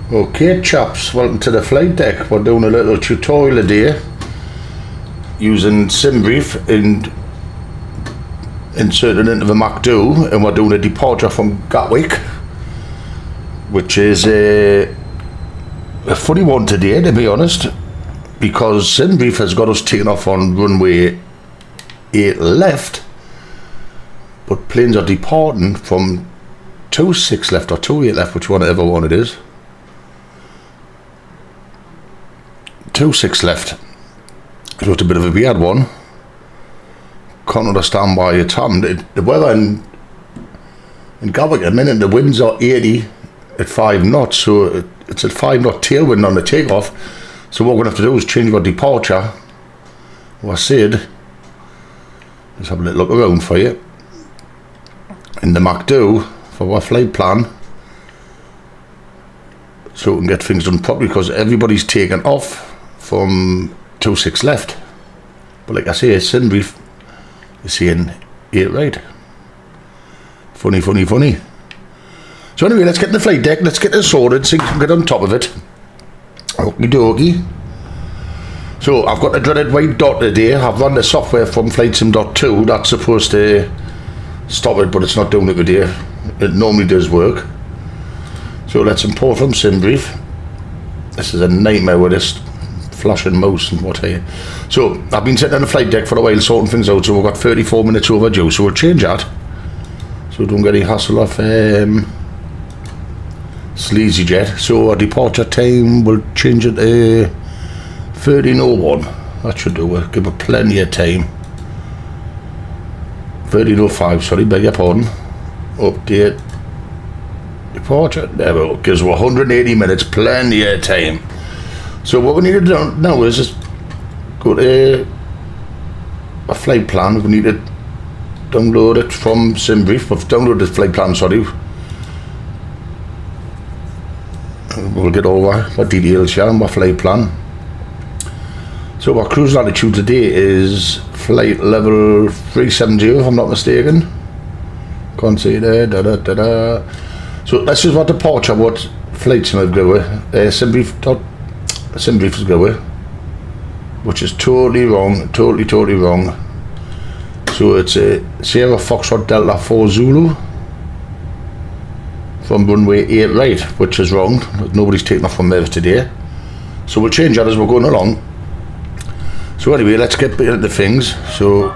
Okay chaps, welcome to the flight deck. We're doing a little tutorial today using simbrief and inserted into the mcdu, and we're doing a departure from Gatwick, which is a funny one today, to be honest, because simbrief has got us taken off on runway 8 left, but planes are departing from 26 left or 28 left, whichever one it is. 26 left. So it's a bit of a weird one. Can't understand why it's happened. The weather in Gatwick at the minute, the winds are 80 at 5 knots, so it's at 5 knot tailwind on the takeoff. So what we're going to have to do is change our departure. What I said, let's have a little look around for you in the mcdu for our flight plan, so we can get things done properly, because everybody's taken off from 26 left, but like I say, simbrief is saying 8 right. Funny. So anyway, let's get in the flight deck, let's get this sorted so you can get on top of it. Okie dokie. So I've got the dreaded white dot today. I've run the software from FlightSim.2 that's supposed to stop it, but it's not doing it today. It normally does work. So let's import from simbrief. This is a nightmare with this flashing mouse and what have you. So I've been sitting on the flight deck for a while sorting things out, so we've got 34 minutes overdue, so we'll change that so we don't get any hassle off Sleazy Jet. So our departure time, we'll change it to 13:01. That should do it, give it plenty of time. 13:05, sorry, beg your pardon. Update departure, there we go, gives us 180 minutes, plenty of time. So what we need to do now is just go to a flight plan. We need to download it from simbrief. We've downloaded the flight plan, sorry. We'll get over my details here on my flight plan. So our cruise altitude today is flight level 370, if I'm not mistaken. Can't see there, So this is what departure, what flights I've go with. Simbrief is go with, which is totally wrong, totally wrong. So it's a Sierra Foxtrot Delta 4 Zulu from runway 8 right, which is wrong. Nobody's taken off from there today, so we'll change that as we're going along. So anyway, let's get into things. So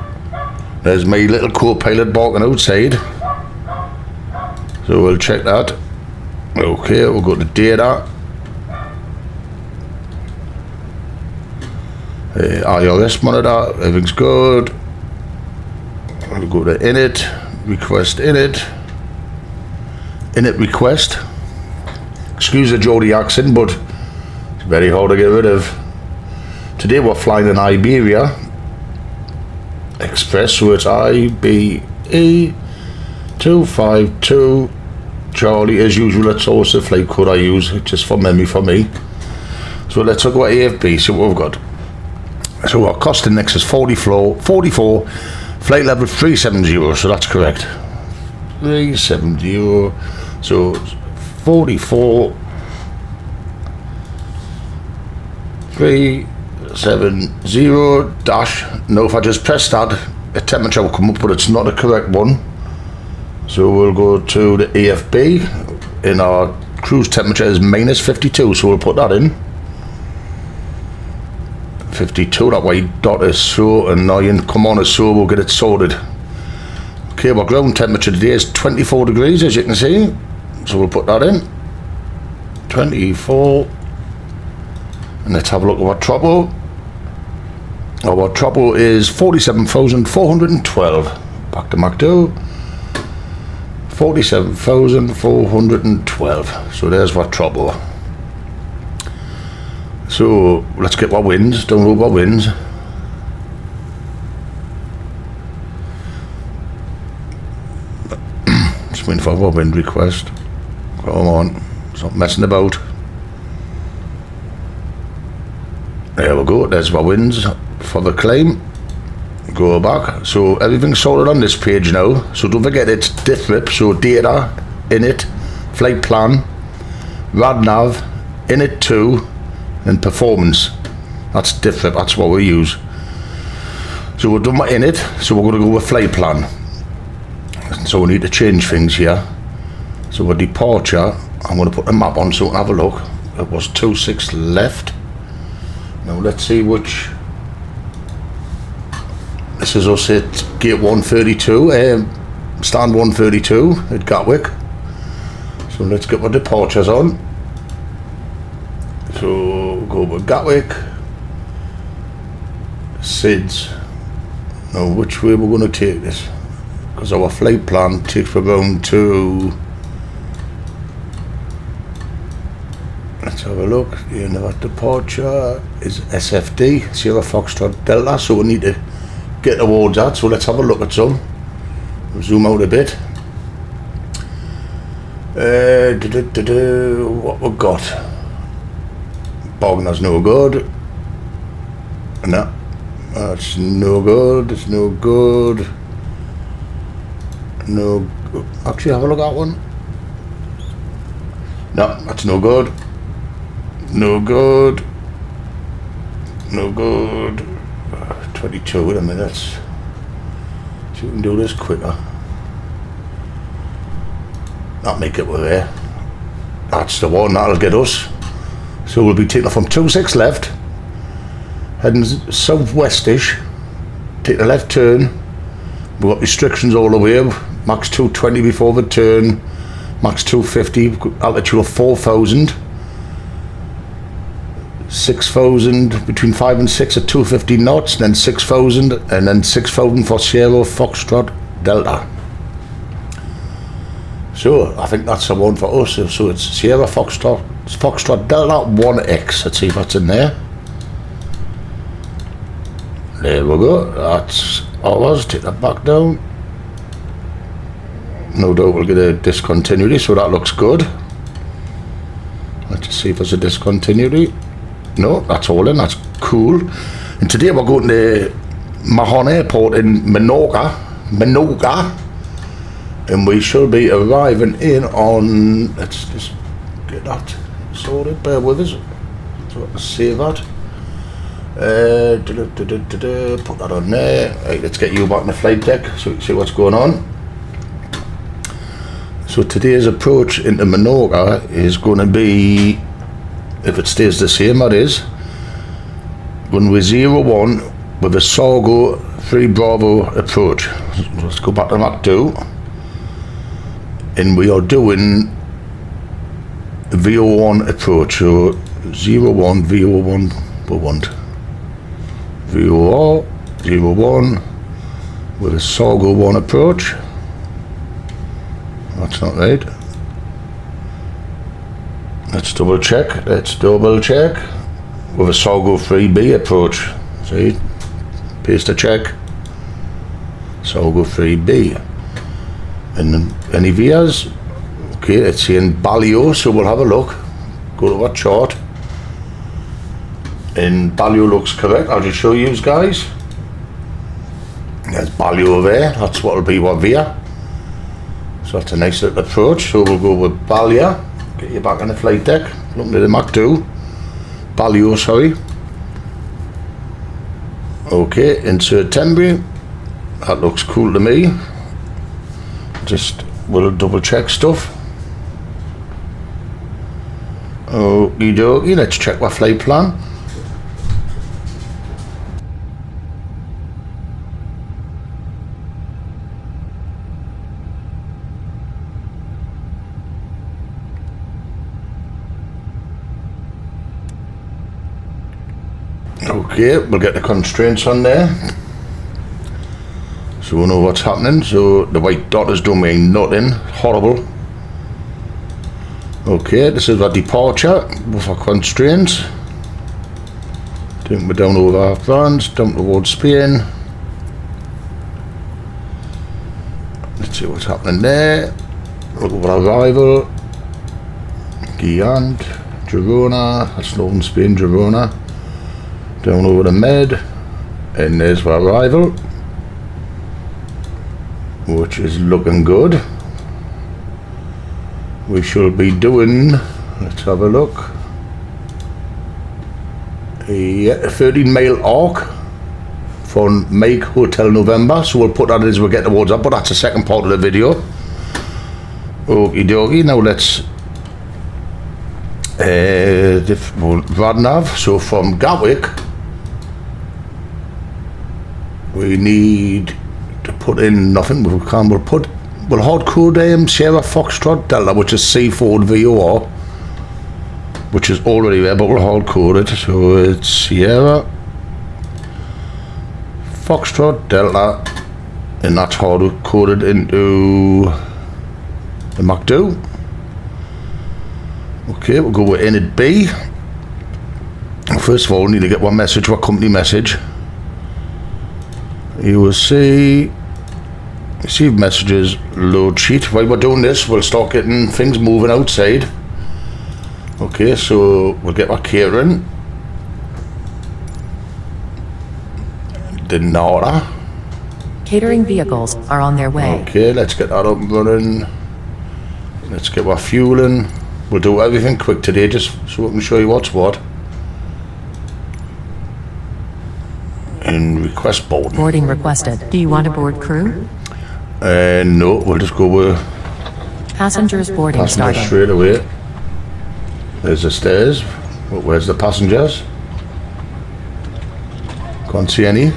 there's my little co-pilot barking outside, so we'll check that. Okay, we'll go to data, IRS monitor, everything's good. We'll go to init, request init request. Excuse the Geordie accent, but it's very hard to get rid of. Today we're flying in Iberia Express, so it's IBE 252 Charlie. As usual, that's also the flight code I use, just for memory for me. So let's look at AFB, see what we've got. So our cost index is 44, flight level 370, so that's correct. 370, so 44, 370 dash. Now if I just press that, a temperature will come up, but it's not a correct one. So we'll go to the AFB, and our cruise temperature is minus 52, so we'll put that in. 52, that white dot is so annoying. Come on, so we'll get it sorted. Okay, our ground temperature today is 24 degrees, as you can see, so we'll put that in. 24. And let's have a look at our trouble. Our trouble is 47,412. Back to mcdu. 47,412. So there's our trouble. So let's get our winds, download our winds. Just waiting for our wind request. Come on, stop messing about. There we go, there's our winds for the claim. Go back, so everything's sorted on this page now. So don't forget, it's DIFRIP, so data, init, flight plan, radnav, init 2 and performance. That's different, that's what we use. So we've done my init, so we're going to go with flight plan. So we need to change things here. So with departure, I'm going to put the map on so we can have a look. It was 26 left. Now let's see which. This is us at gate 132, stand 132 at Gatwick. So let's get my departures on. So go with Gatwick, SIDS. Now which way we're going to take this? Because our flight plan takes around to. Let's have a look. The end of that departure is SFD, Sierra Foxtrot Delta. So we need to get towards that. So let's have a look at some. We'll zoom out a bit. What we got? Bogner's no good. No, that's no good. It's no good. No. Actually, have a look at one. No, that's no good. No good. No good. 22 in a minute. See if we can do this quicker. That'll make it with there. That's the one, that'll get us. So we'll be taking off from 26 left, heading southwestish, take a left turn. We've got restrictions all the way, max 220 before the turn, max 250, altitude of 4,000. 6,000 between 5 and 6 at 250 knots, then 6,000 and then 6,000 for Sierra Foxtrot Delta. So I think that's the one for us. So it's Sierra Foxtrot Delta 1X. Let's see if that's in there. There we go. That's ours. Take that back down. No doubt we'll get a discontinuity, so that looks good. Let's just see if there's a discontinuity. No, that's all in, that's cool. And today we're going to Mahon Airport in Menorca, and we shall be arriving in on, let's just get that sorted, bear with us, so I can save that. Put that on there. Right, let's get you back in the flight deck so you can see what's going on. So today's approach into Menorca is going to be, if it stays the same, that is, when we're 01 with a Sargo 3 Bravo approach. Let's go back to mcdu, and we are doing the VO1 approach. So 01 VO1 we want VOR 01 with a Sargo 1 approach. That's not right. Let's double check with a Sargo 3B approach. See, paste a check, Sargo 3B. And any vias? Okay, it's in Balio, so we'll have a look. Go to our chart. And Balio looks correct. I'll just show you guys. There's Balio there, that's what will be what via. So that's a nice little approach. So we'll go with Balia. Get you back on the flight deck, looking at the mcdu. Balio, sorry. Okay, insert temporary. That looks cool to me. Just we'll double check stuff. Okie dokie, let's check our flight plan. Okay, we'll get the constraints on there so we'll know what's happening. So the white dot is doing me nothing, horrible. Okay, this is our departure with our constraints. Taking me down over France, down towards Spain. Let's see what's happening there. Look at our arrival. Guyane, Girona, that's Northern Spain, Girona. Down over the Med, and there's our arrival, which is looking good. We shall be doing, let's have a look, a 13-mile arc from Mike Hotel November, so we'll put that as we get towards that, but that's the second part of the video. Okie dokie, now let's Radnav. So from Gatwick we need to put in nothing. We'll hard code Sierra Foxtrot Delta, which is C4 VOR, which is already there, but we'll hard code it. So it's Sierra Foxtrot Delta, and that's hard coded into the mcdu. Okay, we'll go with init B. First of all, we need to get one message, one company message. You will see receive messages, load sheet. While we're doing this, we'll start getting things moving outside. Okay, so we'll get our catering. Dinara. Catering vehicles are on their way. Okay, let's get that up and running. Let's get our fuel in. We'll do everything quick today, just so we can show you what's what. And request boarding. Boarding requested. Do you want a board crew? No, we'll just go with Passengers boarding starting. straight away. There's the stairs. Where's the passengers? Can't see any.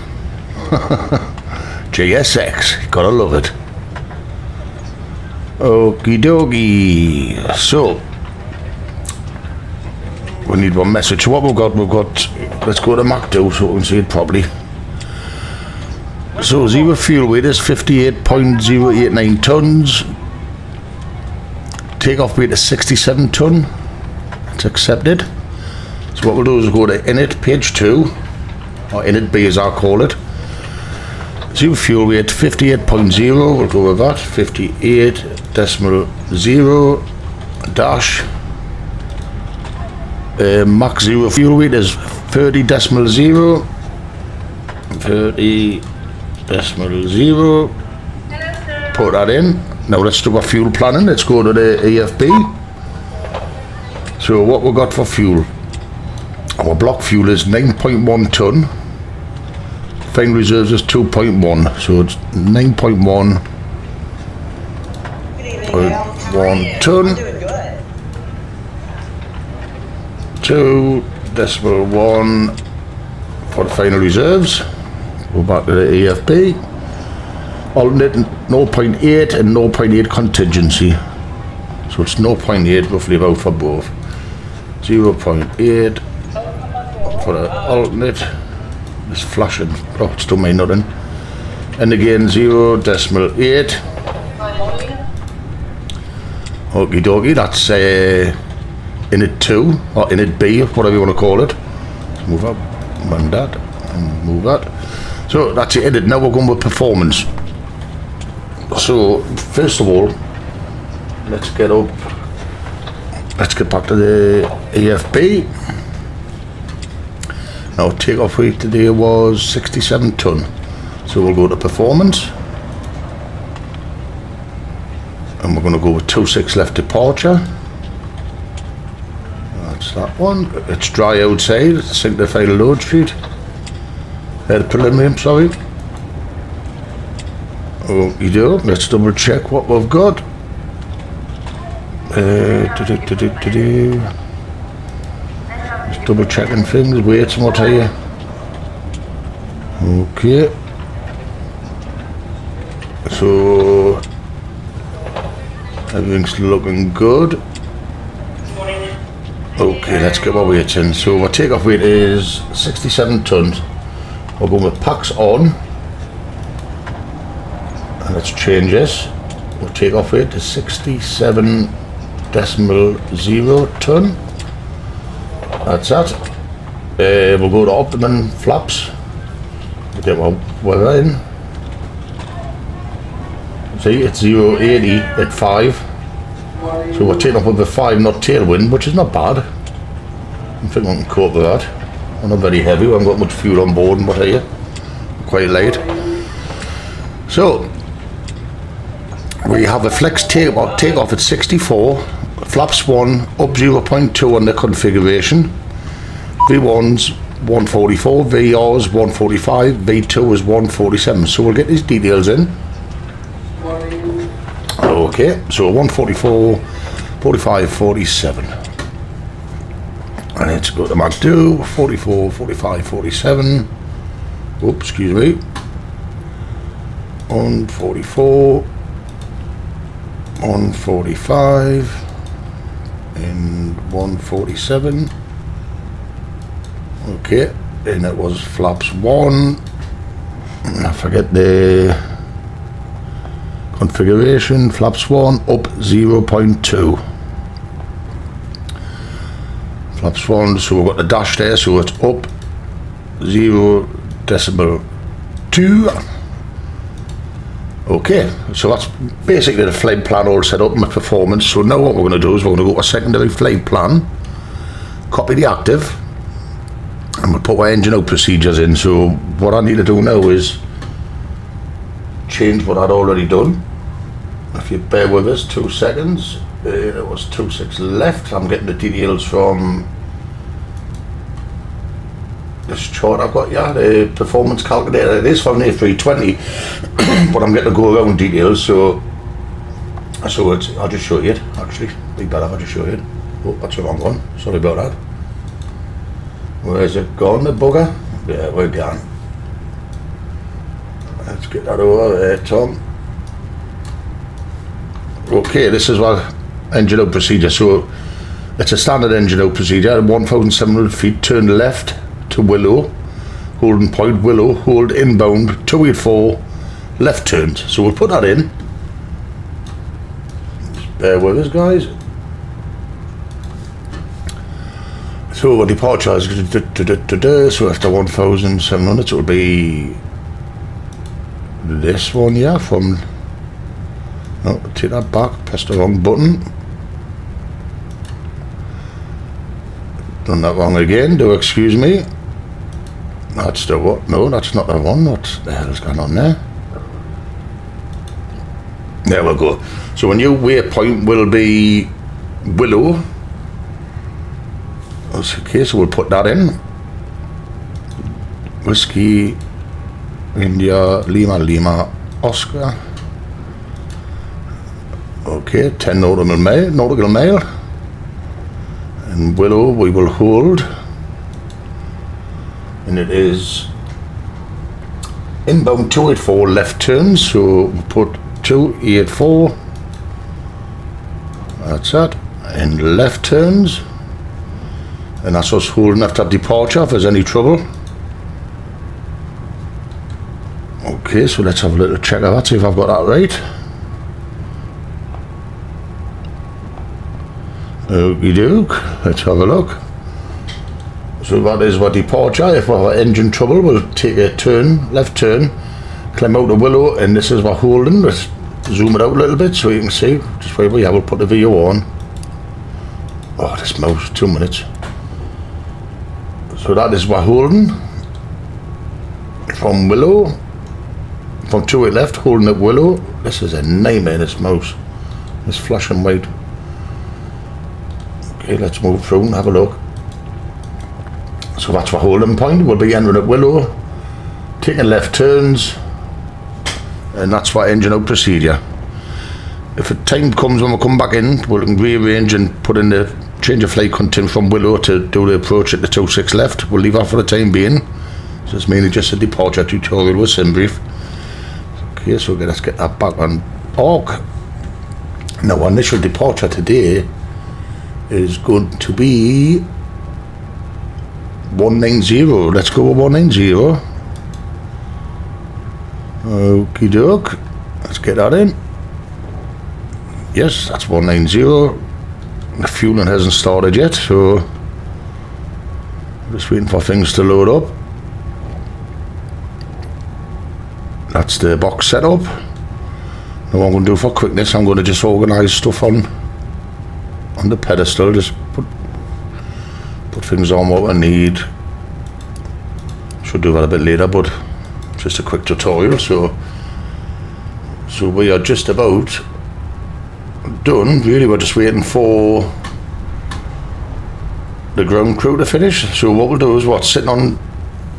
JSX, gotta love it. Okie dokie. So we need one message. So what we've got, let's go to mcdu so we can see it properly. So zero fuel weight is 58.089 tons. Takeoff weight is 67 ton. It's accepted. So what we'll do is go to init page 2, or init B as I'll call it. Zero fuel weight 58.0. We'll go with that. 58.0 dash. Max zero fuel weight is 30.0. 30.0. Put that in. Now let's do our fuel planning. Let's go to the EFB. So what we've got for fuel, our block fuel is 9.1 ton. Final reserves is 2.1, so it's 9.1 ton. 2.1 for the final reserves. Go back to the EFB. Alternate 0.8 and 0.8 contingency. So it's 0.8 roughly about for both. 0.8 for the alternate. It's flashing. Oh, it's still made nothing. And again 0.8. Okie dokie, that's init 2 or init B, whatever you want to call it. Let's move up, run that, and move that. So that's it. Now we're going with performance. So first of all, let's get back to the EFB. Now takeoff weight today was 67 ton. So we'll go to performance. And we're going to go with 26 left departure. That's that one. It's dry outside. Sync the final load sheet. The preliminary, I'm sorry. Okie doke. Let's double check what we've got. Just double checking things. Weights and what are you? Okay. So everything's looking good. Okay, let's get our weights in. So our takeoff weight is 67 tons. We're going with packs on. And let's change this. We'll take off weight to 67.0 ton. That's that. We'll go to optimum flaps. We'll get our weather in. See, it's 0.80 at 5. So we're taking off with a 5 knot tailwind, which is not bad. I think we can cope with that. We're not very heavy, we haven't got much fuel on board and what are you? Quite light. So we have a flex takeoff at 64, flaps 1 up 0.2 on the configuration. V1's 144, VR is 145, V2 is 147. So we'll get these details in. Okay, so 144, 45, 47. And let's go to mcdu, 44, 45, 47. Oops, excuse me. 144, 145, and 147. Okay, and it was flaps 1. I forget the configuration. Flaps 1 up 0.2. Flaps 1, so we've got the dash there, so it's up 0.2. Okay, so that's basically the flight plan all set up and performance. So now what we're going to do is we're going to go to a secondary flight plan, copy the active, and we'll put our engine out procedures in. So what I need to do now is change what I'd already done. If you bear with us 2 seconds, it was 26 left. I'm getting the details from this chart I've got, yeah, the performance calculator. It is from the A320, but I'm getting the go around details, so it's, I'll just show you it, actually. Be better if I just show you it. Oh, that's the wrong one, sorry about that. Where's it gone, the bugger? Yeah, we're gone. Let's get that over there, Tom. Okay, this is what engine out procedure. So it's a standard engine out procedure. 1,700 feet, turn left to Willow, holding point Willow, hold inbound 284, left turns. So we'll put that in. Just bear with us, guys. So our departure is so after 1,700, so it'll be this one, yeah, from, no, take that back, press the wrong button. Done that wrong again, do excuse me. That's the what? No, that's not the one. What the hell's going on there? There we go. So a new waypoint will be Willow. Okay, so we'll put that in. Whiskey, India, Lima, Lima, Oscar. Okay, 10 nautical mile. And Willow we will hold. And it is inbound 284 left turn, so we'll put 284. That's that. And left turns. And that's us holding after departure if there's any trouble. Okay, so let's have a little check of that, see if I've got that right. Okie doke, let's have a look. So that is our departure. If we have engine trouble, we'll take a turn, left turn, climb out the Willow, and this is our holding. Let's zoom it out a little bit so you can see. Just wait, yeah, we'll put the video on. Oh, this mouse, 2 minutes. So that is our holding from Willow, from 2 left, holding at Willow. This is a nightmare, this mouse. It's flashing white. Okay, let's move through and have a look. So that's our holding point. We'll be entering at Willow, taking left turns, and that's our engine out procedure. If a time comes when we come back in, we can rearrange and put in the change of flight content from Willow to do the approach at the 26 left. We'll leave that for the time being. So it's mainly just a departure tutorial with simbrief. Okay, so let's get that back on ARC. Now our initial departure today is going to be 190. Let's go with 190. Okie doke. Let's get that in. Yes, that's 190. The fueling hasn't started yet, so just waiting for things to load up. That's the box setup. Now what I'm going to do for quickness, I'm going to just organise stuff on the pedestal. Just put things on what I need. Should do that a bit later, but just a quick tutorial. So we are just about done. Really, we're just waiting for the ground crew to finish. So what we'll do is what's sitting on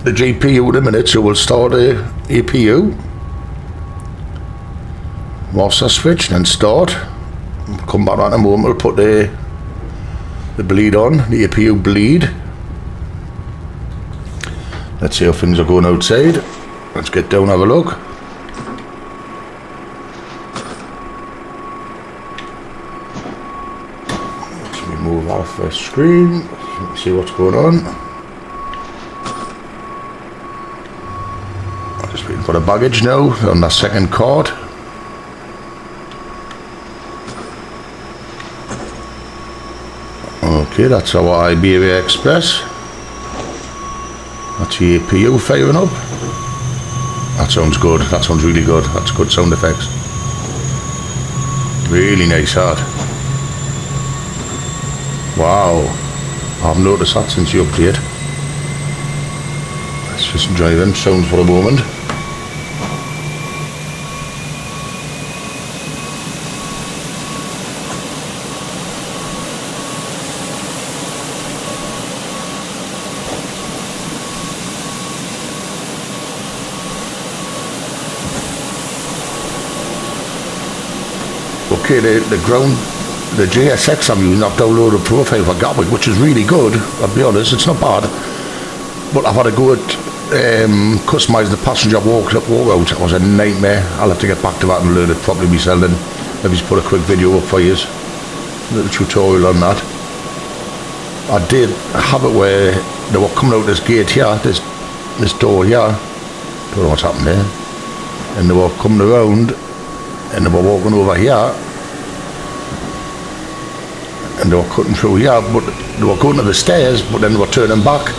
the GPU in a minute, so we'll start the APU, master switch, and then start. We'll come back on in a moment, we'll put the bleed on, the APU bleed. Let's see how things are going outside. Let's get down and have a look. Let's remove our first screen, see what's going on. I'm just waiting for the baggage now on that second card. Okay, that's our Iberia Express. That's the APU firing up. That sounds good. That sounds really good. That's good sound effects. Really nice that. Wow. I haven't noticed that since the update. Let's just enjoy them sounds for a moment. Okay, the JSX I'm using, I've downloaded a profile for Gatwick, which is really good. I'll be honest, it's not bad. But I've had to go at customise the passenger walk out. It was a nightmare. I'll have to get back to that and learn it properly myself, and maybe just put a quick video up for you, a little tutorial on that. I did have it where they were coming out this gate here, this door here. Don't know what's happened there. And they were coming around and they were walking over here. And they were cutting through here, but they were going to the stairs, but then they were turning back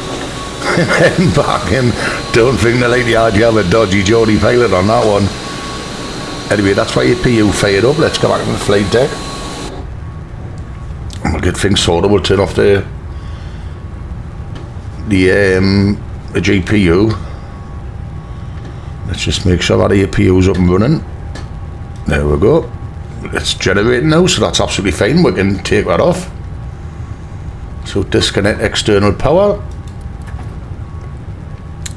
and then back, and don't think they like the idea of a dodgy Geordie pilot on that one. Anyway, that's why APU fired up. Let's go back to the flight deck and we'll get things sorted. We'll turn off the GPU. Let's just make sure that the APU is up and running. There we go. It's generating now, so that's absolutely fine. We can take that off. So disconnect external power,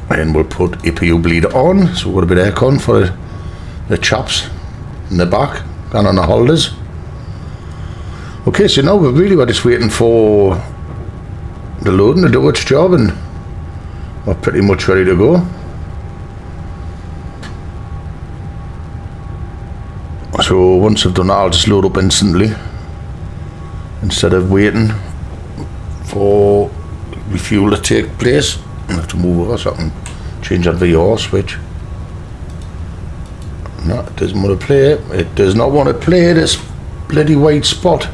and we'll put APU bleed on. So we've got a bit of aircon for the chaps in the back and on the holders. Okay, so now we're just waiting for the loading to do its job, and we're pretty much ready to go. So once I've done that, I'll just load up instantly instead of waiting for refuel to take place. I have to move over so I can change that VR switch. No, it doesn't want to play. It does not want to play this bloody white spot.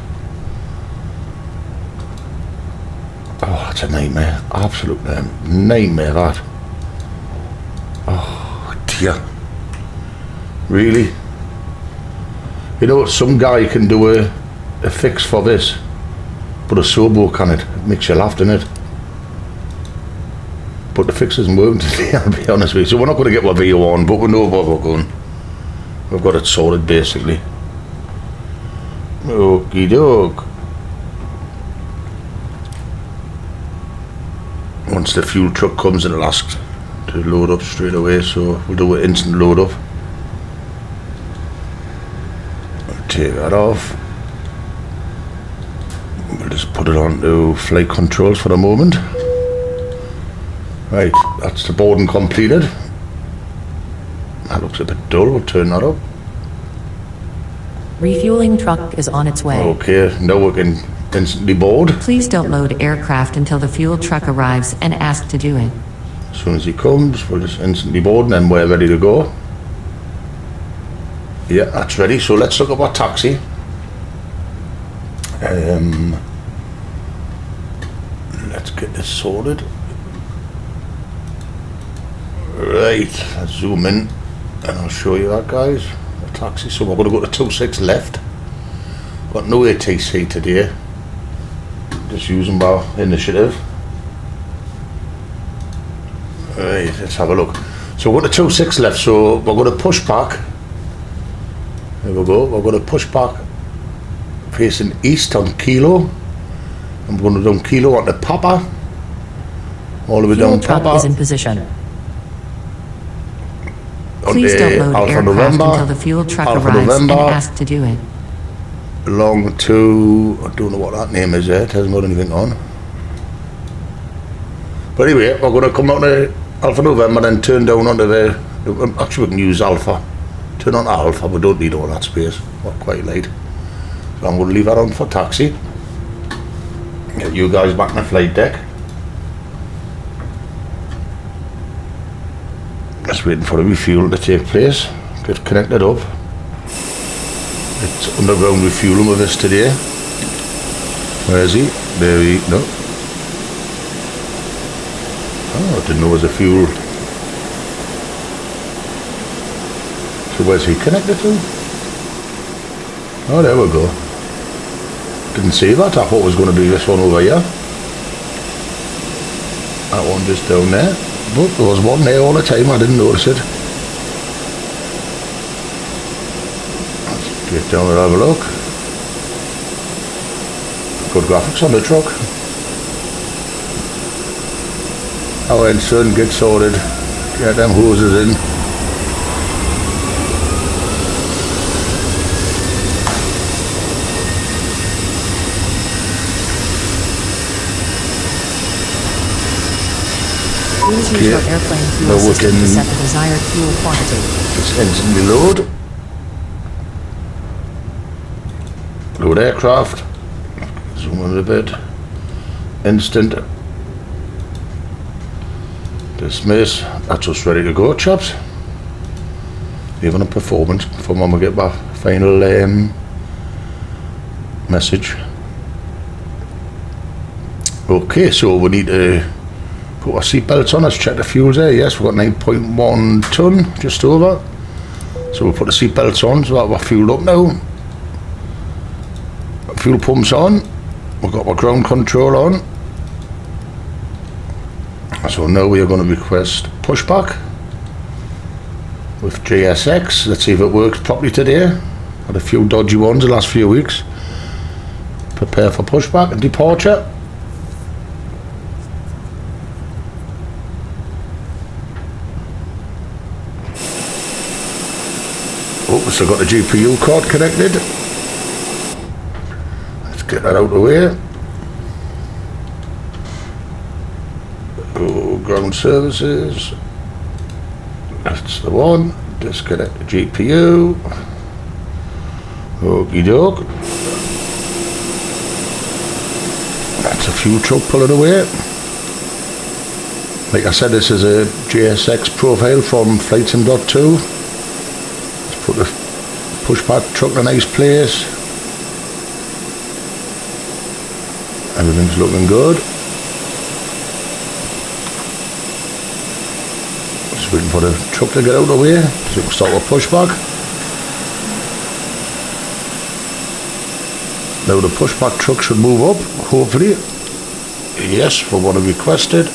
Oh, it's a nightmare. Absolute nightmare, that. Oh dear. Really? You know, some guy can do a fix for this, but a Sobo can it. It makes you laugh, doesn't it? But the fix isn't working today, I'll be honest with you. So we're not going to get what VO on, but we know where we're going. We've got it sorted, basically. Okie doke. Once the fuel truck comes, it'll ask to load up straight away, so we'll do an instant load up. Take that off. We'll just put it on to flight controls for the moment. Right, that's the boarding completed. That looks a bit dull. We'll turn that up. Refueling truck is on its way. Okay, now we can instantly board. Please don't load aircraft until the fuel truck arrives and ask to do it. As soon as he comes, we'll just instantly board and then we're ready to go. Yeah, that's ready. So let's look at our taxi. Let's get this sorted. Right, let's zoom in and I'll show you that, guys. The taxi. So we're going to go to 26 left. Got no ATC today. Just using our initiative. Right, let's have a look. So we're going to 26 left. So we're going to push back. There we go. We're going to push back facing east on Kilo, I'm going to down Kilo onto Papa. All the way Fuel down truck Papa. is in position. Onto Please don't load Alpha aircraft November. until the fuel truck Alpha arrives November. and asked to do it. Along to, I don't know what that name is there, it hasn't got anything on. But anyway, we're going to come down to Alpha November and turn down onto the, actually we can use Alpha. Turn on to Alpha, we don't need all that space, we're quite late. So I'm going to leave that on for taxi. Get you guys back in the flight deck. Just waiting for the refuel to take place. Get connected up. It's underground refueling with us today. Where is he? There he, no. Oh, I didn't know it was a fuel. So where's he connected to? Oh, there we go. Didn't see that. I thought it was going to be this one over here. That one just down there. But there was one there all the time. I didn't notice it. Let's get down and have a look. Good graphics on the truck. Our ensign gets sorted. Get them hoses in. Please use your airplane fuel Now we system to can set the desired fuel quantity. just instantly load. Load aircraft. Zoom in a bit. Instant. Dismiss. That's us ready to go, chaps. Even a performance from when we get my final message. Okay, so we need to put our seatbelts on. Let's check the fuels there. Yes, we've got 9.1 tonne, just over. So we'll put the seatbelts on so that we're fueled up now. Fuel pumps on. We've got our ground control on. So now we are going to request pushback with GSX. Let's see if it works properly today. Had a few dodgy ones the last few weeks. Prepare for pushback and departure. Oh, so got the GPU card connected. Let's get that out of the way. Oh, ground services. That's the one. Disconnect the GPU. Okie doke. That's a fuel truck pulling away. Like I said, this is a GSX profile from FlightSim.2. Put the pushback truck in a nice place. Everything's looking good. Just waiting for the truck to get out of the way so we can start with pushback. Now the pushback truck should move up, hopefully. Yes, for what I requested.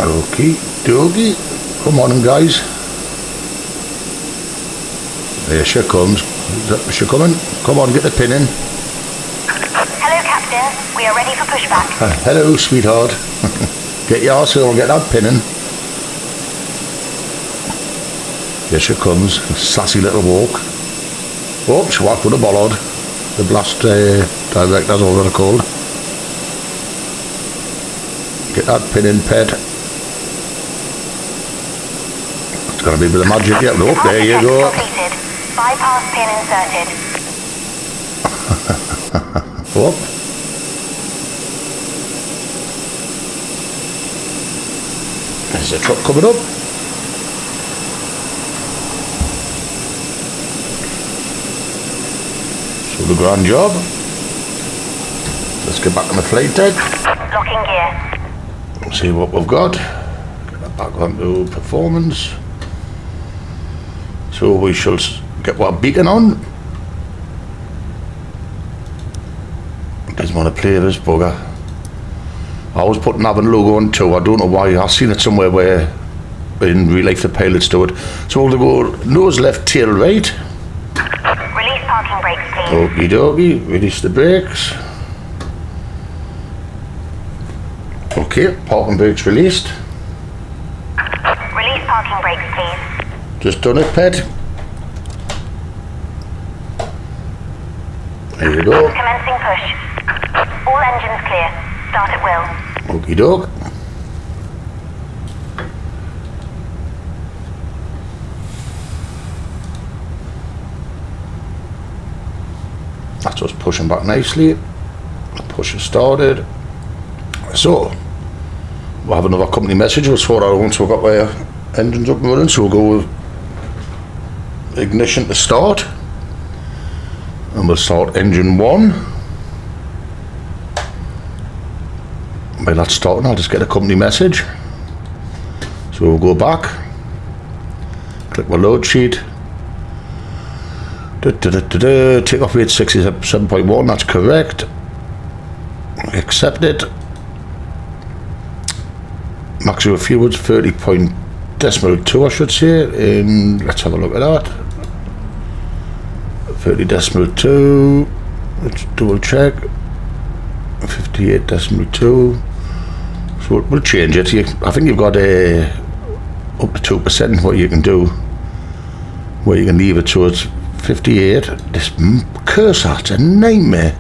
Okie dokie. Come on in, guys. There she comes. Is she coming? Come on, get the pin in. Hello, Captain. We are ready for pushback. Hello, sweetheart. Get your arse and get that pin in. There she comes. Sassy little walk. Oh, she walked with a bollard. The blast direct, that's all they're called. Get that pin in, pet. It's going to be a bit of magic. Yeah, look, there you go. Completed. Bypass pin inserted. Oh. There's the truck coming up. So the grand job. Let's get back on the flight deck. Locking gear. See what we've got. Get that back onto performance. So we shall get our beacon on. Doesn't want to play this bugger. I was putting Avon logo on too. I don't know why. I've seen it somewhere where in real life the pilots do it. So we'll go nose left, tail right. Release parking brakes, please. Okie dokie, release the brakes. Okay, parking brakes released. Release parking brakes, please. Just done it, pet. There you go. Commencing push. All engines clear. Start at will. Okie doke. That's us pushing back nicely. The push has started. So, we'll have another company message. We'll sort out once we've got our engines up and running. So we'll go with ignition to start. And we'll start engine 1. By that starting, I'll just get a company message. So we'll go back. Click my load sheet. Take off rate 67.1, that's correct. Accept it. Maximum fuel was 30.2, I should say. And let's have a look at that. 30.2. Let's double check. 58.2. So we'll change it. I think you've got up to 2% what you can do, where you can leave it. So it's 58. This cursor, it's a nightmare.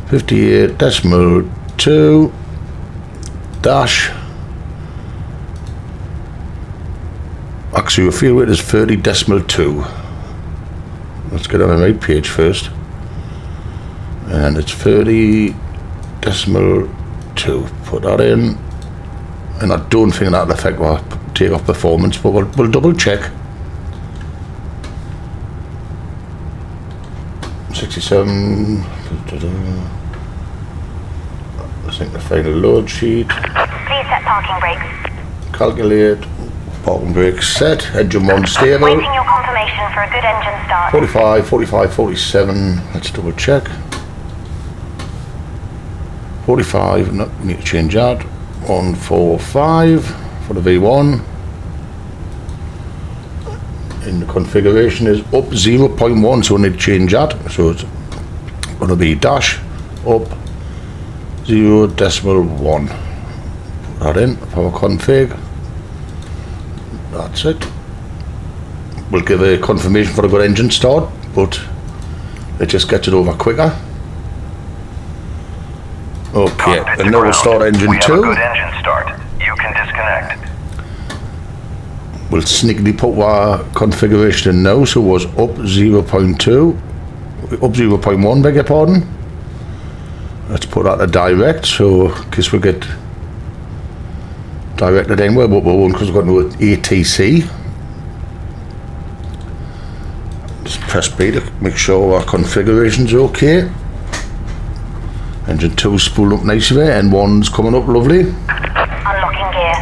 58.2 dash. Actually, your fuel rate is 30.2. Let's get on the right page first. And it's 30.2. Put that in. And I don't think that'll affect our take-off performance, but we'll double check. 67. I think the final load sheet. Please set parking brakes. Calculate. Parking brakes set. Engine 1 stable. Waiting your confirmation for a good engine start. 45, 45, 47. Let's double check. 45. No, we need to change that. 145 for the V1. In the configuration is up 0.1, so we need to change that. So it's going to be dash up 0.1. Put that in. Power config. That's it. We'll give a confirmation for a good engine start, but it just gets it over quicker. Okay, and now we'll start engine 2. We have a good engine start. You can disconnect. We'll sneakily put our configuration in now, so it was up 0.2, up 0.1, beg your pardon. Let's put that to direct, so in case we get directed anywhere, but we won't because we've got no ATC. Just press B to make sure our configuration's okay. Engine 2's spooled up nicely, and 1's coming up lovely. Unlocking gear.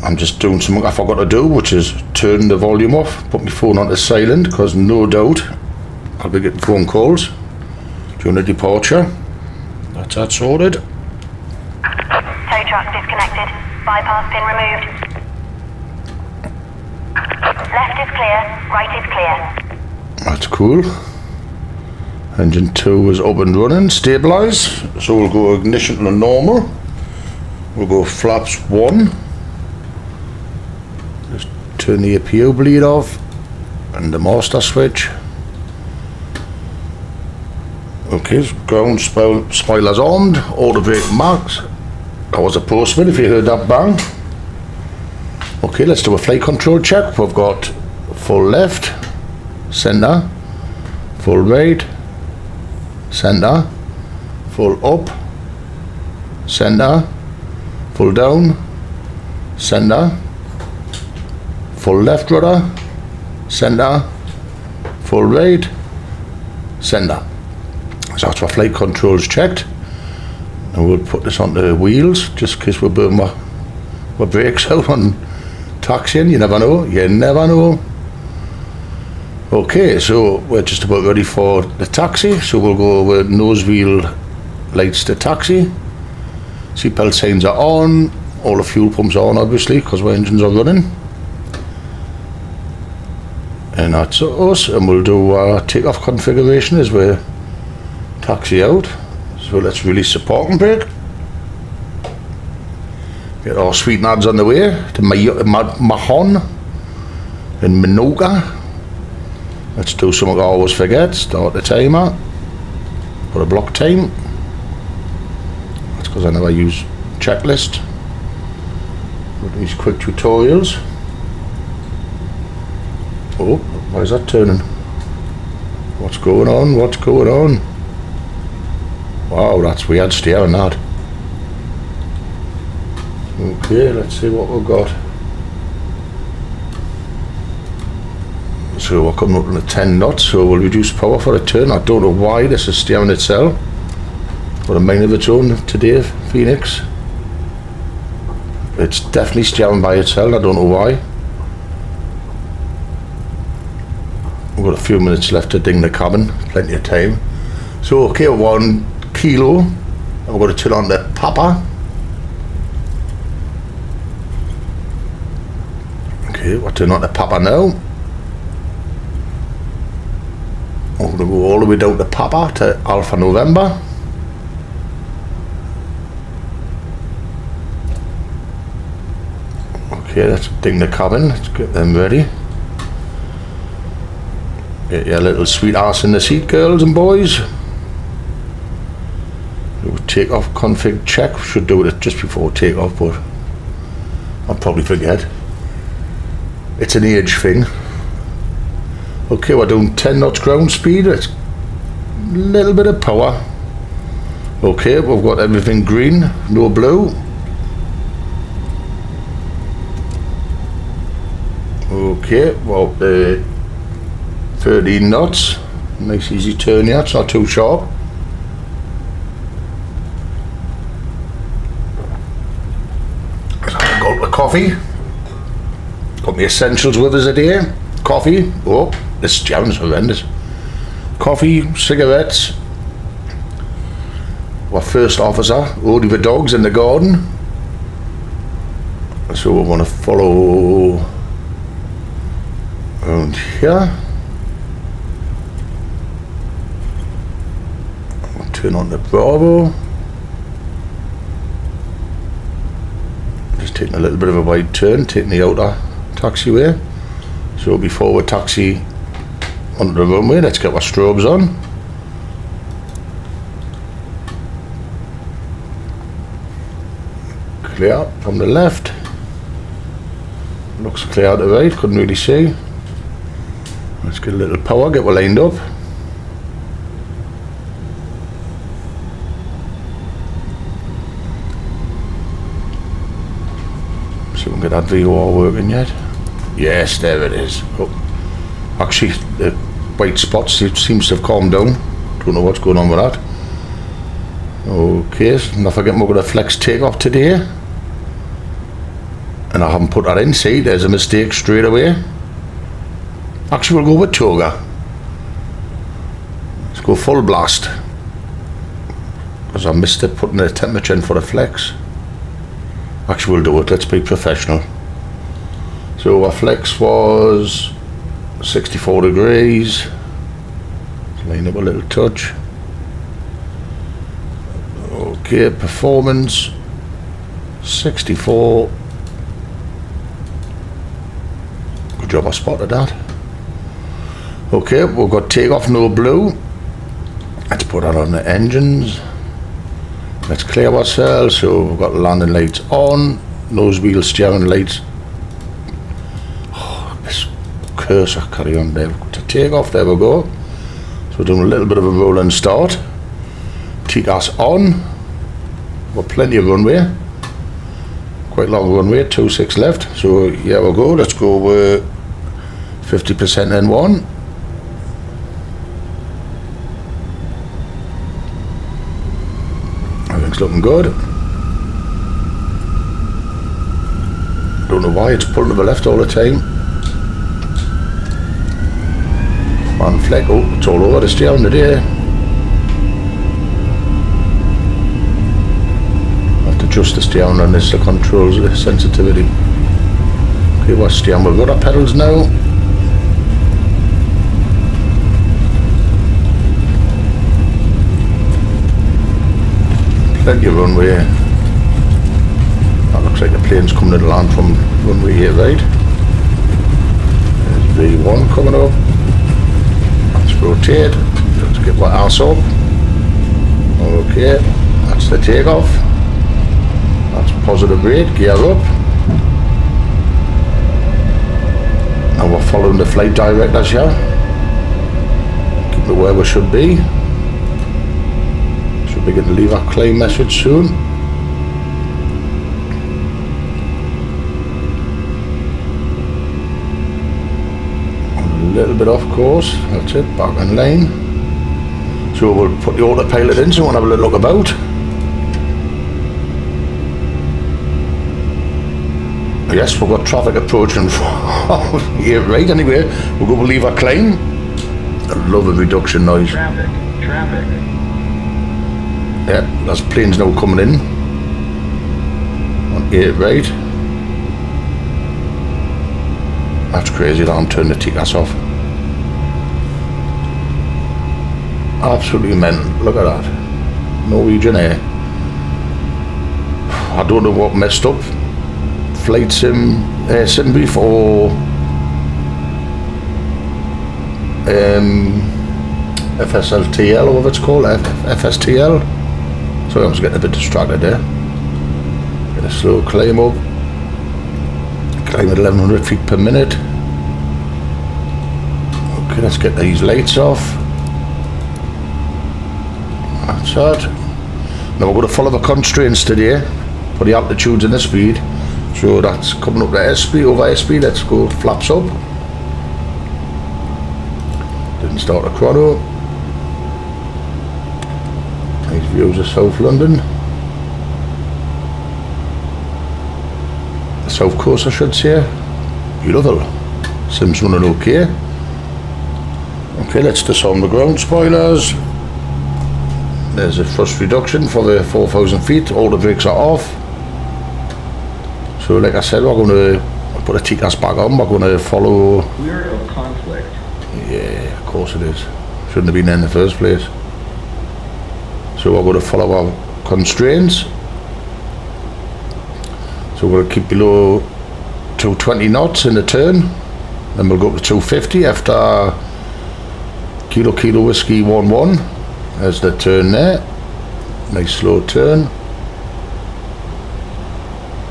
I'm just doing something I forgot to do, which is turn the volume off, put my phone onto silent, because no doubt I'll be getting phone calls during the departure. That's that sorted. Tow truck disconnected. Bypass pin removed. Left is clear, right is clear. That's cool. Engine 2 is up and running, stabilised. So we'll go ignition to normal. We'll go flaps 1. Just turn the APU bleed off and the master switch. Okay, so ground spoilers armed, auto brake max. That was a postman if you heard that bang. Okay, let's do a flight control check. We've got full left, centre, full right, centre, full up, centre, full down, centre, full left rudder, centre, full right, centre. So that's our flight controls checked. And we'll put this onto the wheels just in case we burn my brakes out on taxiing. You never know, you never know. Okay, so we're just about ready for the taxi. So we'll go with nose wheel lights to taxi. Seatbelt signs are on. All the fuel pumps are on, obviously, because my engines are running. And that's us. And we'll do take-off configuration as we taxi out. So let's release the parking brake. Get our sweet lads on the way to Mahon in Minoga. Let's do something I always forget. Start the timer. Put a block time. That's because I never use checklist. With these quick tutorials. Oh, why is that turning? What's going on? What's going on? Wow, that's weird steering, that. Okay, let's see what we've got. So we're coming up to 10 knots, so we'll reduce power for a turn. I don't know why this is steering itself. Got a mind of its own today, Phoenix. It's definitely steering by itself, I don't know why. We've got a few minutes left to ding the cabin, plenty of time. So okay, 1 kilo. I'm going to turn on the Papa. Okay, we're turning on the Papa now. I'm going to go all the way down to Papa to Alpha November. Okay, let's ding the cabin, let's get them ready. Get your little sweet ass in the seat, girls and boys. Take off config check, should do it just before take off, but I'll probably forget. It's an age thing. Okay, we're doing 10 knots ground speed. It's a little bit of power. Okay, we've got everything green, no blue. Okay, well, 13 knots. Nice easy turn here, it's not too sharp. Got the coffee. Got my essentials with us today. Coffee. Oh, this jam's horrendous. Coffee, cigarettes. Our first officer, Odie the dogs in the garden. So we want to follow around here. We'll turn on the Bravo. Just taking a little bit of a wide turn, taking the outer taxiway. So before we taxi onto the runway, let's get our strobes on. Clear from the left. Looks clear to the right, couldn't really see. Let's get a little power, get we lined up. See if we can get that VOR working yet. Yes, there it is. Oh. Actually, the white spots seems to have calmed down. Don't know what's going on with that. Okay, so not forgetting we're going to flex takeoff today. And I haven't put that in. See, there's a mistake straight away. Actually, we'll go with Toga. Let's go full blast. Because I missed it putting the temperature in for the flex. Actually, we'll do it. Let's be professional. So our flex was 64 degrees. Let's line up a little touch. Okay, performance 64. Good job I spotted that. Okay, we've got takeoff, no blue. Let's put that on the engines. Let's clear ourselves. So we've got landing lights on, nose wheel steering lights. Oh, this cursor carry on there. To take off, there we go. So we're doing a little bit of a roll and start. TCAS on. Got plenty of runway. Quite long runway, 26 left. So here we go. Let's go with 50% N1. Everything's looking good. Don't know why it's pulling to the left all the time. One fleck. Oh, it's all over the steering today. Have to adjust the steering on this, the controls, the sensitivity. Okay, we're steering with rudder pedals now. Plenty of runway. That looks like the plane's coming to land from runway 8 right. There's V1 coming up. Let's rotate. Let's get my ass up. Okay, that's the takeoff. That's positive rate, gear up. Now we're following the flight directors here. Keep it where we should be. Should be getting to leave our climb message soon. A little bit off course, that's it, back in line. So we'll put the autopilot in so we'll have a little look about. Yes, we've got traffic approaching from here, right? Anyway, we'll go leave our climb. I love a reduction noise. Traffic. Yeah, there's planes now coming in. On 8 right. That's crazy that I'm turning the TCAS off. Absolutely mental. Look at that. Norwegian Air. I don't know what messed up. Flight simbrief or FSLTL or whatever it's called. FSTL. Sorry, I was getting a bit distracted there. Get a slow climb up. Climb at 1100 feet per minute. Okay, let's get these lights off. That's that. Now we're going to follow the constraints today for the altitudes and the speed. So that's coming up to airspeed, over airspeed. Let's go flaps up. Didn't start the chrono. Nice views of South London. The south coast, I should say. Beautiful. Sim's running okay. Okay, let's disarm the ground spoilers. There's a thrust reduction for the 4,000 feet. All the brakes are off. So like I said, we're going to put a TCAS back on. We're going to follow... Clear of conflict. Yeah, of course it is. Shouldn't have been there in the first place. So we're going to follow our constraints. So we're going to keep below 220 knots in the turn. Then we'll go up to 250 after Kilo Whiskey 11. There's the turn there. Nice slow turn.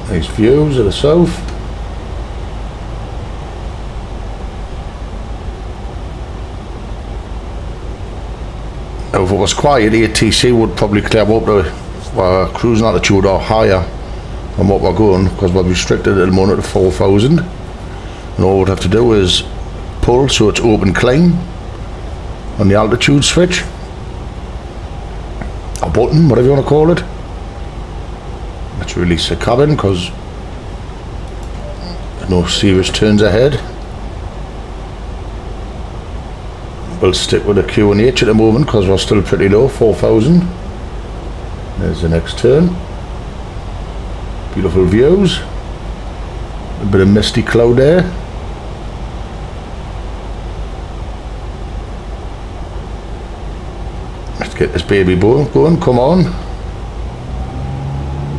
Nice views of the south. Now if it was quiet, ATC would probably clear up the cruising altitude or higher than what we're going, because we're restricted at the moment to 4,000. And all we'd have to do is pull so it's open climb on the altitude switch. A button, whatever you want to call it. Let's release the cabin because there's no serious turns ahead. We'll stick with the QNH at the moment because we're still pretty low, 4,000. There's the next turn. Beautiful views. A bit of misty cloud there. Let's get this baby going, come on.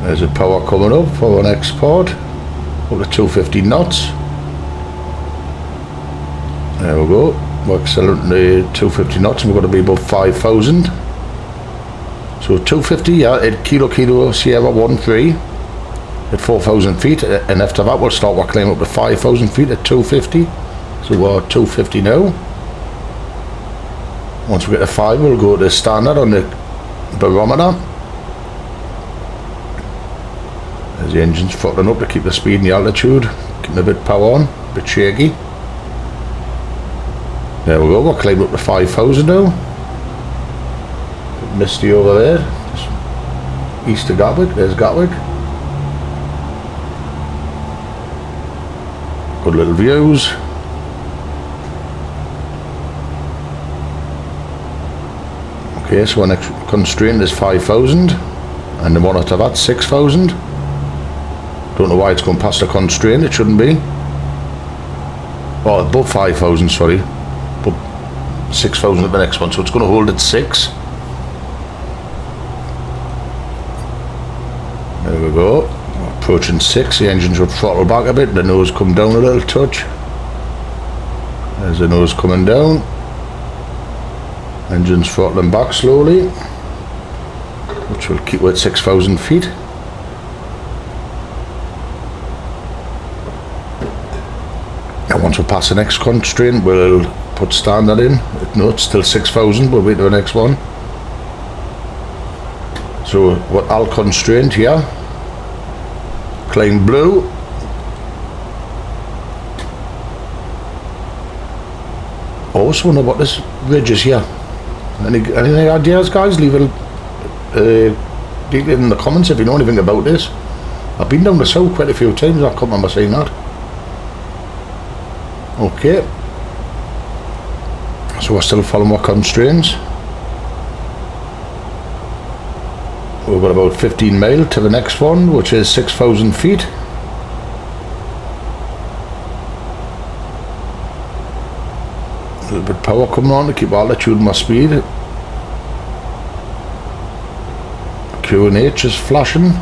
There's a power coming up for an export. Up to 250 knots. There we go. We're accelerating to 250 knots and we're going to be above 5,000. So 250, yeah, at Kilo Sierra 13 at 4,000 feet, and after that we'll start our climb up to 5,000 feet at 250. So we're at 250 now. Once we get to 5, we'll go to standard on the barometer. There's the engine's throttling up to keep the speed and the altitude, keeping a bit power on, a bit shaky. There we go, we're climbing up to 5,000 now. Bit misty over there, just east of Gatwick, there's Gatwick. Good little views. Okay, so our next constraint is 5,000. and the one after that 6,000. Don't know why it's gone past the constraint, it shouldn't be. Oh, above 5,000, sorry, but 6,000 at the next one, so it's going to hold at 6. There we go, approaching 6. The engine should throttle back a bit, the nose come down a little touch. There's the nose coming down. Engine's throttling back slowly, which will keep it at 6,000 feet. And once we pass the next constraint, we'll put standard in. No, it's still 6,000, we'll wait for the next one. So what I'll constraint here, climb blue. Also wonder what this ridge is here. Any ideas, guys? Leave it in the comments if you know anything about this. I've been down the south quite a few times, I can't remember saying that. Okay, so we're still following our constraints. We've got about 15 mile to the next one, which is 6,000 feet. A little bit of power coming on to keep altitude my speed. Q&H is flashing.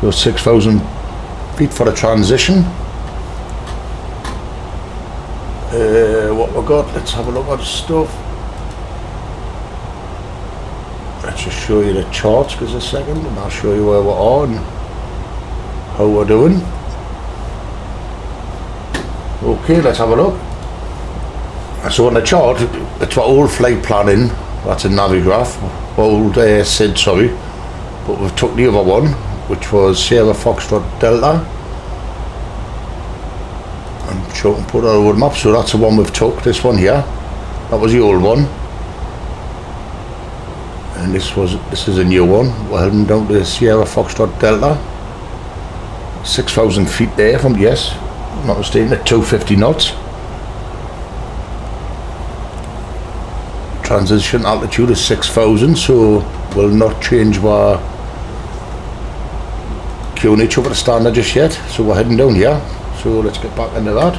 So 6,000 feet for the transition. What we got, let's have a look at the stuff. Let's just show you the charts for a second, and I'll show you where we are and how we're doing. Okay, let's have a look. So on the chart, it's our old flight planning, that's a Navigraph, old SID, sorry, but we've took the other one, which was Sierra Foxtrot Delta, and show and put our old map. So that's the one we've took, this one here, that was the old one, and this is a new one. We're heading down to Sierra Foxtrot Delta, 6,000 feet there from, yes, not mistaken, at 250 knots. Transition altitude is 6,000, so we'll not change our Q&H over to standard just yet. So we're heading down here, so let's get back into that.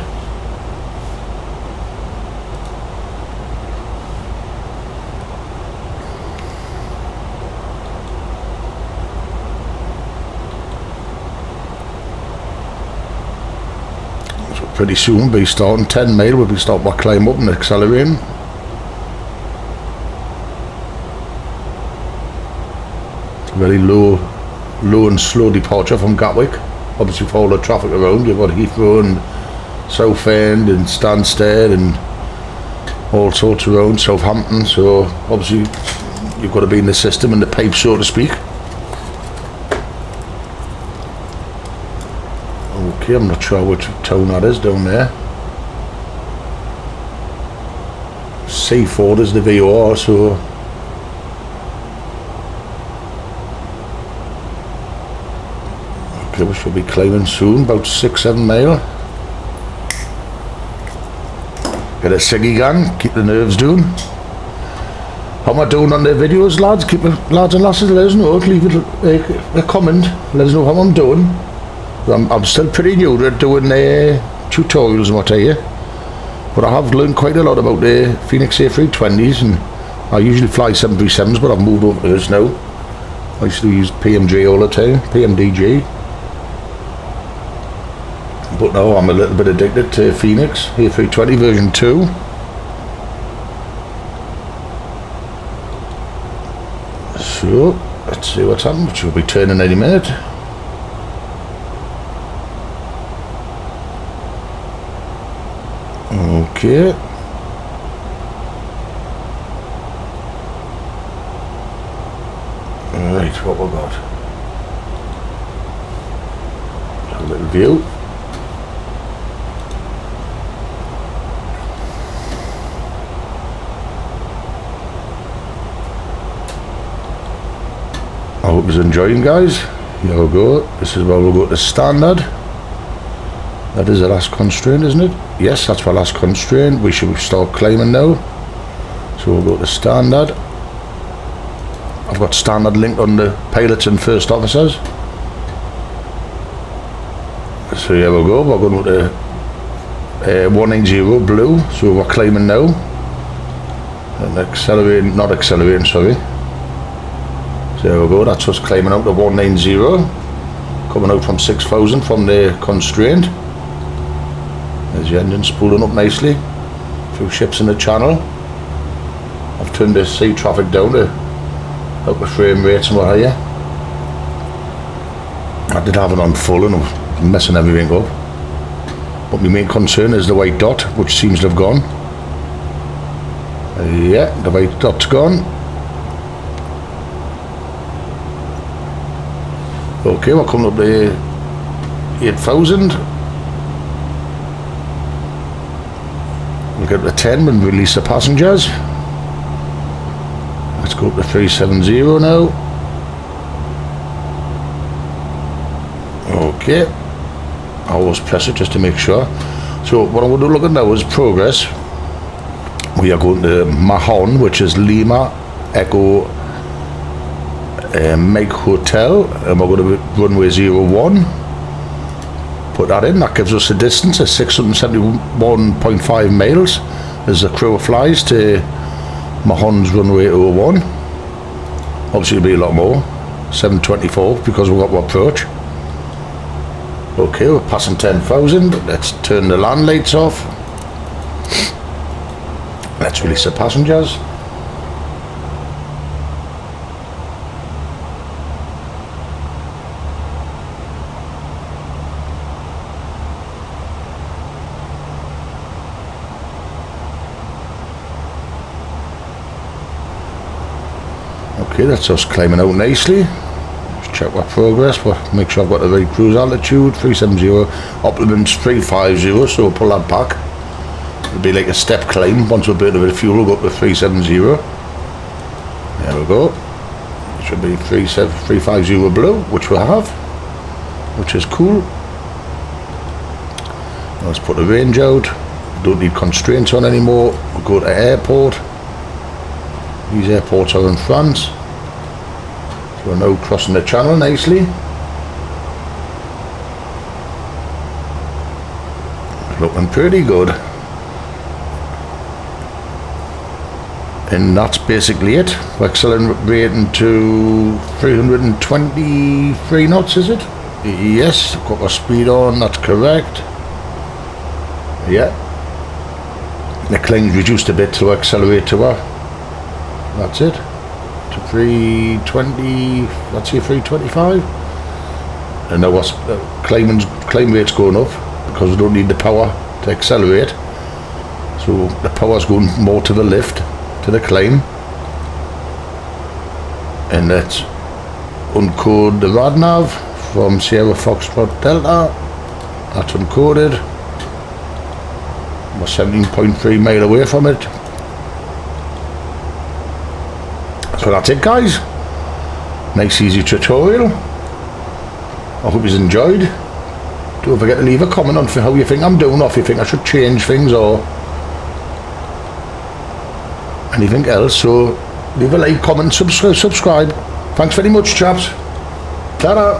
So pretty soon we'll be starting 10 mile, we'll be starting our climb up and accelerating. Very low and slow departure from Gatwick. Obviously for all the traffic around, you've got Heathrow and Southend and Stansted and all sorts around, Southampton, so obviously you've got to be in the system, in the pipe, so to speak. Okay, I'm not sure which town that is down there. Seaford is the VOR, so we should be climbing soon, about 6-7 mile. Get a ciggy gang, keep the nerves down. How am I doing on the videos, lads? Keep lads and lasses, let us know. Leave it a comment, let us know how I'm doing. I'm still pretty new to doing tutorials and what I hear, but I have learned quite a lot about the Fenix A320s, and I usually fly 737s, but I've moved over to this now. I used to use PMG all the time, PMDG. But now I'm a little bit addicted to Fenix A320 version 2. So let's see what's happening, which will be turning any minute. Okay. Right, what we got? A little view. I hope you're enjoying, guys. Here we go. This is where we'll go to standard. That is the last constraint, isn't it? Yes, that's our last constraint. We should start climbing now. So we'll go to standard. I've got standard link on the pilots and first officers. So here we go, we're going to 190 blue, so we're climbing now. And accelerating, not accelerating, sorry. So there we go, that's us climbing out to 190. Coming out from 6,000 from the constraint. There's the engine spooling up nicely. A few ships in the channel. I've turned the sea traffic down to help the frame rates and what have you. I did have it on full and I was messing everything up. But my main concern is the white dot, which seems to have gone. Yeah, the white dot's gone. Okay, we're coming up to 8,000. We'll get to 10 and release the passengers. Let's go up to 370 now. Okay. I always press it just to make sure. So what I'm going to look at now is progress. We are going to Mahon, which is Lima Echo Mike Hotel, and we're going to runway 01. Put that in, that gives us a distance of 671.5 miles as the crew flies to Mahon's runway 01. Obviously it'll be a lot more, 724, because we've got to approach. Okay, we're passing 10,000. Let's turn the land lights off. Let's release the passengers. Okay, that's us climbing out nicely. Let's check our progress. We'll make sure I've got the right cruise altitude. 370, optimum's 350, so we'll pull that back. It'll be like a step climb. Once we burn a bit of fuel, we'll go up to 370. There we go. It should be 350 blue, which we have, which is cool. Now let's put the range out. Don't need constraints on anymore. We'll go to airport. These airports are in France. So we're now crossing the channel nicely. Looking pretty good. And that's basically it. We're accelerating to 323 knots, is it? Yes, got our speed on, that's correct. Yeah. The climb's reduced a bit to accelerate to her. That's it. To 320, that's here 325. And now what's climb rate's going up because we don't need the power to accelerate. So the power's going more to the lift, to the climb. And let's uncode the radnav from Sierra Foxtrot Delta. That's uncoded. We're 17.3 mile away from it. So that's it, guys. Nice easy tutorial. I hope you enjoyed. Don't forget to leave a comment on how you think I'm doing, or if you think I should change things or anything else. So leave a like, comment, subscribe. Thanks very much, chaps. Ta-da.